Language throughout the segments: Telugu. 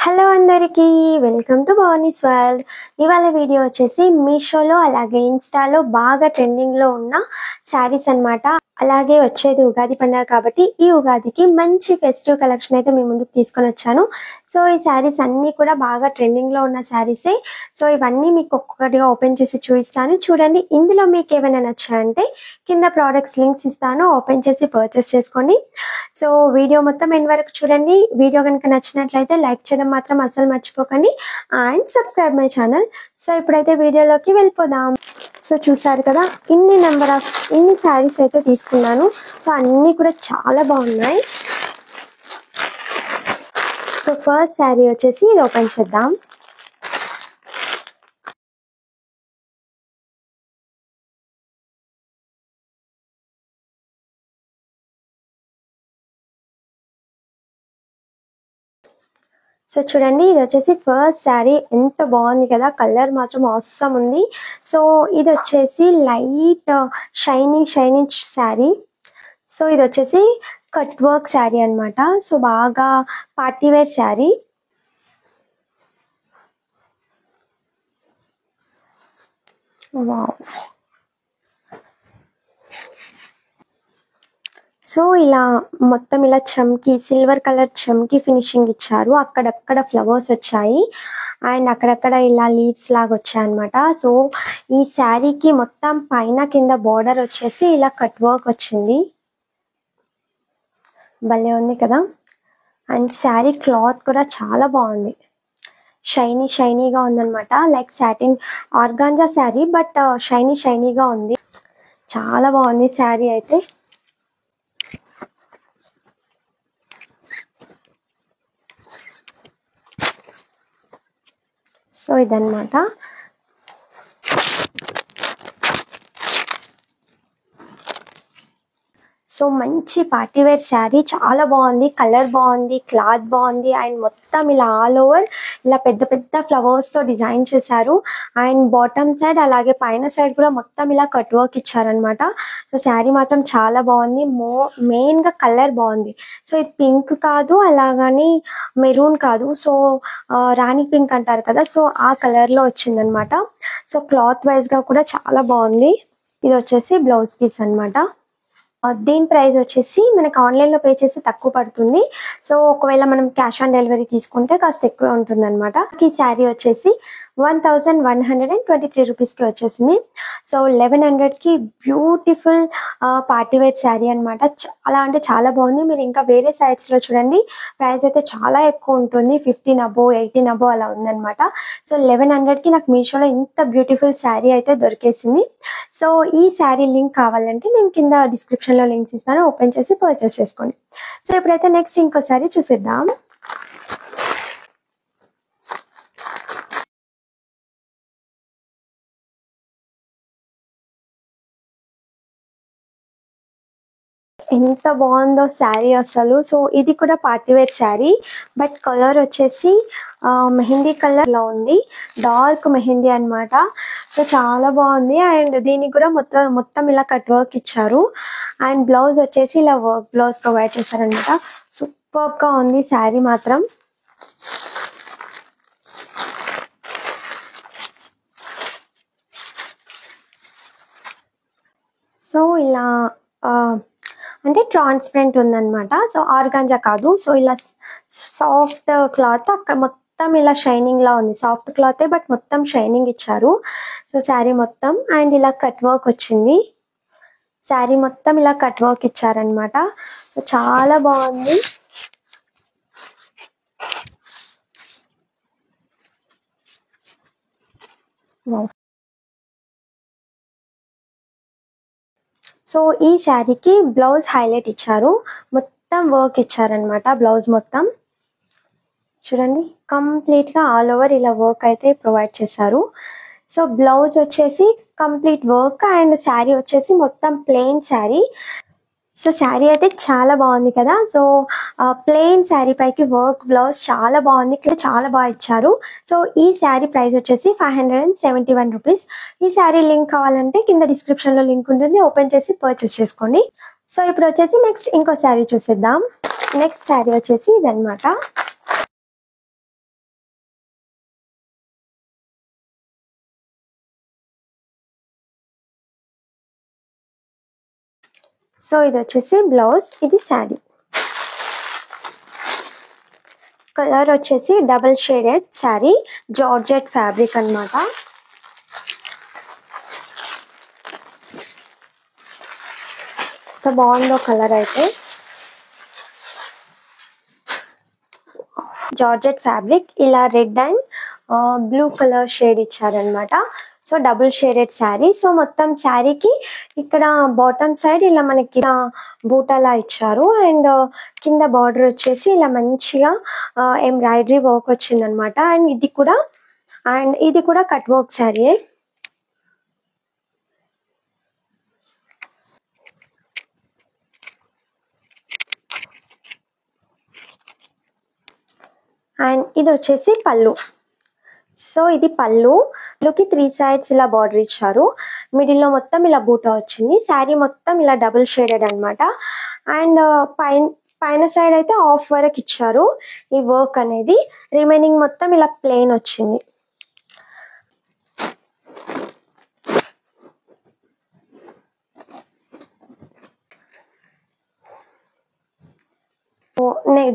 హలో అందరికీ వెల్కమ్ టు భవానీస్ వరల్డ్. ఇవాళ వీడియో వచ్చేసి మీషోలో అలాగే ఇన్స్టాలో బాగా ట్రెండింగ్లో ఉన్న శారీస్ అన్నమాట. అలాగే వచ్చేది ఉగాది పండుగ కాబట్టి ఈ ఉగాదికి మంచి ఫెస్టివ్ కలెక్షన్ అయితే మీ ముందుకు తీసుకొని వచ్చాను. సో ఈ శారీస్ అన్నీ కూడా బాగా ట్రెండింగ్లో ఉన్న శారీసే. సో ఇవన్నీ మీకు ఒక్కొక్కటిగా ఓపెన్ చేసి చూపిస్తాను, చూడండి. ఇందులో మీకు ఏమైనా నచ్చాయంటే కింద ప్రోడక్ట్స్ లింక్స్ ఇస్తాను, ఓపెన్ చేసి పర్చేస్ చేసుకోండి. సో వీడియో మొత్తం ఎండ్ వరకు చూడండి. వీడియో కనుక నచ్చినట్లయితే లైక్ చేయడం మాత్రం అస్సలు మర్చిపోకండి and subscribe my channel. So ఇప్పుడైతే వీడియోలోకి వెళ్ళిపోదాం. సో చూసారు కదా, ఇన్ని శారీస్ అయితే తీసుకున్నాను. సో అన్నీ కూడా చాలా బాగున్నాయి. సో ఫస్ట్ శారీ వచ్చేసి ఇది ఓపెన్ చేద్దాం. సో చూడండి, ఇది వచ్చేసి ఫస్ట్ శారీ. ఎంత బాగుంది కదా, కలర్ మాత్రం ఆసమ్ ఉంది. సో ఇది వచ్చేసి లైట్ షైనింగ్ శారీ. సో ఇది వచ్చేసి కట్ వర్క్ శారీ అనమాట. సో బాగా party wear sari. Wow. So ఇలా మొత్తం ఇలా చమ్కీ సిల్వర్ కలర్ చమ్కీ ఫినిషింగ్ ఇచ్చారు. అక్కడక్కడ ఫ్లవర్స్ వచ్చాయి అండ్ అక్కడక్కడ ఇలా లీవ్స్ లాగా వచ్చాయి అనమాట. సో ఈ శారీకి మొత్తం పైన కింద బార్డర్ వచ్చేసి ఇలా కట్ వర్క్ వచ్చింది. భలే ఉంది కదా. అండ్ శారీ క్లాత్ కూడా చాలా బాగుంది, షైనీగా ఉందన్నమాట. Like satin organza sari, but షైనీగా ఉంది. చాలా బాగుంది శారీ అయితే. సో ఇదన్నమాట. సో మంచి పార్టీవేర్ శారీ, చాలా బాగుంది. కలర్ బాగుంది, క్లాత్ బాగుంది అండ్ మొత్తం ఇలా ఆల్ ఓవర్ ఇలా పెద్ద పెద్ద ఫ్లవర్స్తో డిజైన్ చేశారు. అండ్ బాటమ్ సైడ్ అలాగే పైన సైడ్ కూడా మొత్తం ఇలా కట్ వర్క్ ఇచ్చారనమాట. సో శారీ మాత్రం చాలా బాగుంది. మెయిన్గా కలర్ బాగుంది. సో ఇది పింక్ కాదు, అలాగని మెరూన్ కాదు. సో రాణి పింక్ అంటారు కదా, సో ఆ కలర్లో వచ్చిందనమాట. సో క్లాత్ వైజ్గా కూడా చాలా బాగుంది. ఇది వచ్చేసి బ్లౌజ్ పీస్ అనమాట. దీని ప్రైస్ వచ్చేసి మనకు ఆన్లైన్లో పే చేసి తక్కువ పడుతుంది. సో ఒకవేళ మనం క్యాష్ ఆన్ డెలివరీ తీసుకుంటే కాస్త ఎక్కువ ఉంటుంది అనమాట. ఈ శారీ వచ్చేసి 1123 రూపీస్కి వచ్చేసింది. సో 1100కి బ్యూటిఫుల్ పార్టీవేర్ శారీ అనమాట. చాలా అంటే చాలా బాగుంది. మీరు ఇంకా వేరే సైట్స్లో చూడండి, ప్రైస్ అయితే చాలా ఎక్కువ ఉంటుంది, 15 అబోవ్ 18 అబోవ్ అలా ఉందన్నమాట. సో 1100కి నాకు మీషోలో ఇంత బ్యూటిఫుల్ శారీ అయితే దొరికేసింది. సో ఈ శారీ లింక్ కావాలంటే నేను కింద డిస్క్రిప్షన్లో లింక్స్ ఇస్తాను, ఓపెన్ చేసి పర్చేస్ చేసుకోండి. సో ఇప్పుడైతే నెక్స్ట్ ఇంకో శారీ చూసేద్దాం. ఎంత బాగుందో శారీ అసలు. సో ఇది కూడా పార్టీవేర్ శారీ, బట్ కలర్ వచ్చేసి మెహందీ కలర్లో ఉంది, డార్క్ మెహందీ అనమాట. సో చాలా బాగుంది. అండ్ దీనికి కూడా మొత్తం ఇలా కట్ వర్క్ ఇచ్చారు. అండ్ బ్లౌజ్ వచ్చేసి ఇలా వర్క్ బ్లౌజ్ ప్రొవైడ్ చేశారనమాట. సూపర్గా ఉంది శారీ మాత్రం. సో ఇలా అంటే ట్రాన్స్పరెంట్ ఉందన్నమాట. సో ఆర్గాంజా కాదు. సో ఇలా సాఫ్ట్ క్లాత్, అక్కడ మొత్తం ఇలా షైనింగ్ లా ఉంది. సాఫ్ట్ క్లాతే బట్ మొత్తం షైనింగ్ ఇచ్చారు. సో శారీ మొత్తం అండ్ ఇలా కట్ వర్క్ వచ్చింది. శారీ మొత్తం ఇలా కట్ వర్క్ ఇచ్చారనమాట. సో చాలా బాగుంది. సో ఈ శారీకి బ్లౌజ్ హైలైట్ ఇచ్చారు, మొత్తం వర్క్ ఇచ్చారనమాట. బ్లౌజ్ మొత్తం చూడండి, కంప్లీట్గా ఆల్ ఓవర్ ఇలా వర్క్ అయితే ప్రొవైడ్ చేశారు. సో బ్లౌజ్ వచ్చేసి కంప్లీట్ వర్క్ అండ్ శారీ వచ్చేసి మొత్తం ప్లెయిన్ శారీ. సో శారీ అయితే చాలా బాగుంది కదా. సో ప్లెయిన్ శారీ పైకి వర్క్ బ్లౌజ్ చాలా బాగుంది, చాలా బాగా ఇచ్చారు. సో ఈ శారీ ప్రైస్ వచ్చేసి 571 రూపీస్. ఈ శారీ లింక్ కావాలంటే కింద డిస్క్రిప్షన్లో లింక్ ఉంటుంది, ఓపెన్ చేసి పర్చేస్ చేసుకోండి. సో ఇప్పుడు వచ్చేసి నెక్స్ట్ ఇంకో శారీ చూసేద్దాం. నెక్స్ట్ శారీ వచ్చేసి ఇదన్నమాట. సో ఇది వచ్చేసి బ్లౌజ్, ఇది శారీ. కలర్ వచ్చేసి double shaded sari, georgette fabric అన్నమాట. బాగుందో కలర్ అయితే. జార్జెట్ ఫ్యాబ్రిక్, ఇలా red and blue colour shade ఇచ్చారనమాట. So double shaded sari. So మొత్తం శారీకి ఇక్కడ బాటమ్ సైడ్ ఇలా మనకి బూటాలా ఇచ్చారు. అండ్ కింద బార్డర్ వచ్చేసి ఇలా మంచిగా ఎంబ్రాయిడరీ వర్క్ వచ్చిందనమాట. అండ్ ఇది కూడా కట్ వర్క్ శారీ. అండ్ ఇది వచ్చేసి పళ్ళు. సో ఇది పళ్ళుకి 3 sides ఇలా బార్డర్ ఇచ్చారు. మిడిల్లో మొత్తం ఇలా బూటా వచ్చింది. శారీ మొత్తం ఇలా డబుల్ షేడెడ్ అనమాట. అండ్ పైన సైడ్ అయితే హాఫ్ వరకు ఇచ్చారు ఈ వర్క్ అనేది. రిమైనింగ్ మొత్తం ఇలా ప్లెయిన్ వచ్చింది.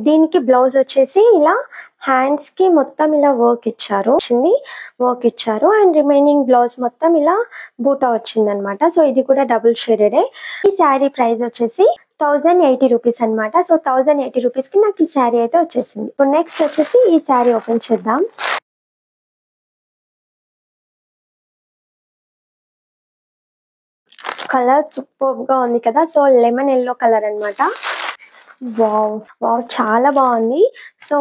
దీనికి బ్లౌజ్ వచ్చేసి ఇలా హ్యాండ్స్ కి మొత్తం ఇలా వర్క్ ఇచ్చారు. అండ్ రిమైనింగ్ బ్లౌజ్ మొత్తం ఇలా బూటా వచ్చింది అనమాట. సో ఇది కూడా డబుల్ షేడెడే. ఈ శారీ ప్రైస్ వచ్చేసి 1080 రూపీస్ అనమాట. సో 1080 రూపీస్ కి నాకు ఈ శారీ అయితే వచ్చేసింది. ఇప్పుడు నెక్స్ట్ వచ్చేసి ఈ శారీ ఓపెన్ చేద్దాం. కలర్ సూపర్ గా ఉంది కదా. సో లెమన్ ఎల్లో కలర్ అనమాట. వావ్ చాలా బాగుంది. సో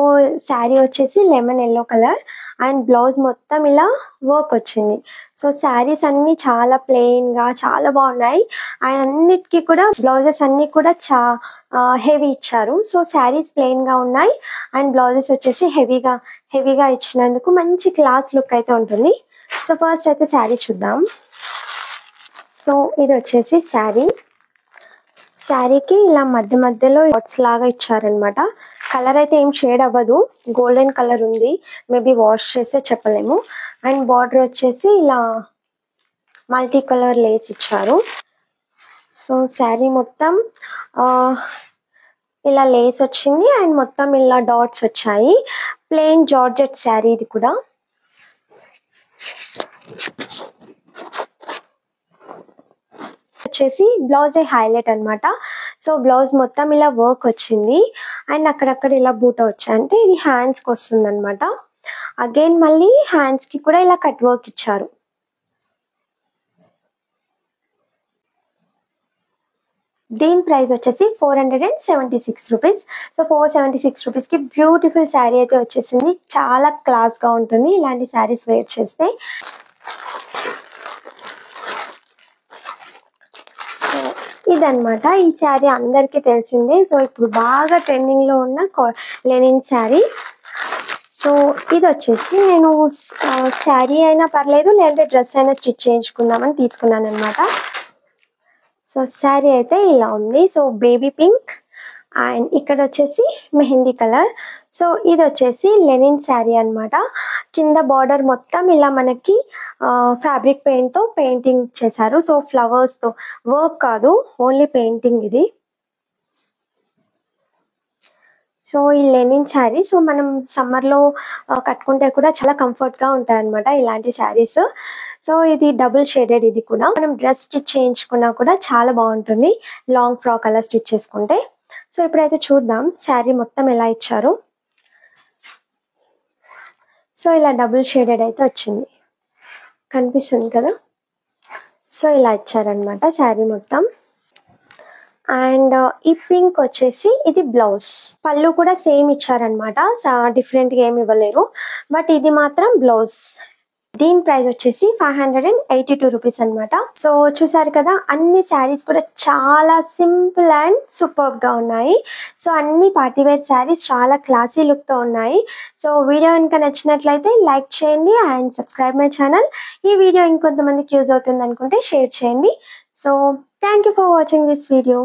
శారీ వచ్చేసి lemon yellow colour and blouse మొత్తం ఇలా వర్క్ వచ్చింది. సో శారీస్ అన్ని చాలా ప్లెయిన్ గా చాలా బాగున్నాయి. అండ్ అన్నిటికీ కూడా బ్లౌజెస్ అన్ని కూడా హెవీ ఇచ్చారు. సో శారీస్ ప్లెయిన్ గా ఉన్నాయి అండ్ బ్లౌజెస్ వచ్చేసి హెవీగా ఇచ్చినందుకు మంచి క్లాస్ లుక్ అయితే ఉంటుంది. సో ఫస్ట్ అయితే శారీ చూద్దాం. సో ఇది వచ్చేసి శారీకి ఇలా మధ్యలో డాట్స్ లాగా ఇచ్చారనమాట. కలర్ అయితే ఏం షేడ్ అవ్వదు, గోల్డెన్ కలర్ ఉంది. మేబీ వాష్ చేస్తే చెప్పలేము. అండ్ బార్డర్ వచ్చేసి ఇలా మల్టీ కలర్ లేస్ ఇచ్చారు. సో శారీ మొత్తం ఇలా లేస్ వచ్చింది అండ్ మొత్తం ఇలా డాట్స్ వచ్చాయి. ప్లెయిన్ జార్జెట్ శారీ ఇది కూడా. వచ్చేసి బ్లౌజ్ హైలైట్ అనమాట. సో బ్లౌజ్ మొత్తం ఇలా వర్క్ వచ్చింది అండ్ అక్కడక్కడ ఇలా బూటా వచ్చాయి. అంటే ఇది హ్యాండ్స్ కి వస్తుంది అనమాట. అగైన్ మళ్ళీ హ్యాండ్స్ కి కూడా ఇలా కట్ వర్క్ ఇచ్చారు. దీని ప్రైస్ వచ్చేసి 476 రూపీస్. సో 476 రూపీస్ కి బ్యూటిఫుల్ శారీ అయితే వచ్చేసింది. చాలా క్లాస్ గా ఉంటుంది ఇలాంటి శారీస్ వేర్ చేస్తే. ఇదన్నమాట ఈ శారీ అందరికీ తెలిసిందే. సో ఇప్పుడు బాగా ట్రెండింగ్ లో ఉన్న లెనిన్ శారీ. సో ఇది వచ్చేసి నేను శారీ అయినా పర్లేదు లేదంటే డ్రెస్ అయినా స్టిచ్ చేయించుకుందామని తీసుకున్నాను అనమాట. సో శారీ అయితే ఇలా ఉంది. సో బేబీ పింక్ అండ్ ఇక్కడ వచ్చేసి మెహందీ కలర్. సో ఇది వచ్చేసి లెనిన్ శారీ అనమాట. కింద బార్డర్ మొత్తం ఇలా మనకి ఫ్యాబ్రిక్ పెయింట్ తో పెయింటింగ్ చేశారు. సో ఫ్లవర్స్ తో వర్క్ కాదు, ఓన్లీ పెయింటింగ్ ఇది. సో ఈ లెనిన్ శారీ సో మనం సమ్మర్ లో కట్టుకుంటే కూడా చాలా కంఫర్ట్ గా ఉంటాయి అనమాట ఇలాంటి శారీస్. సో ఇది డబుల్ షేడెడ్. ఇది కూడా మనం డ్రెస్ స్టిచ్ చేయించుకున్నా కూడా చాలా బాగుంటుంది లాంగ్ ఫ్రాక్ అలా స్టిచ్ చేసుకుంటే. సో ఇప్పుడైతే చూద్దాం శారీ మొత్తం ఎలా ఇచ్చారు. సో ఇలా డబుల్ షేడెడ్ అయితే వచ్చింది, కనిపిస్తుంది కదా. సో ఇలా ఇచ్చారనమాట శారీ మొత్తం. అండ్ ఈ పింక్ వచ్చేసి ఇది బ్లౌజ్. పళ్ళు కూడా సేమ్ ఇచ్చారనమాట, డిఫరెంట్ గా ఏమి ఇవ్వలేరు. బట్ ఇది మాత్రం బ్లౌజ్. దీని ప్రైస్ వచ్చేసి 582 రూపీస్ అనమాట. సో చూసారు కదా, అన్ని శారీస్ కూడా చాలా సింపుల్ అండ్ సూపర్ గా ఉన్నాయి. సో అన్ని పార్టీవేర్ శారీస్ చాలా క్లాసీ లుక్ తో ఉన్నాయి. సో వీడియో కనుక నచ్చినట్లయితే లైక్ చేయండి అండ్ సబ్స్క్రైబ్ మై ఛానల్. ఈ వీడియో ఇంకొంతమందికి యూజ్ అవుతుంది అనుకుంటే షేర్ చేయండి. So thank you for watching this video.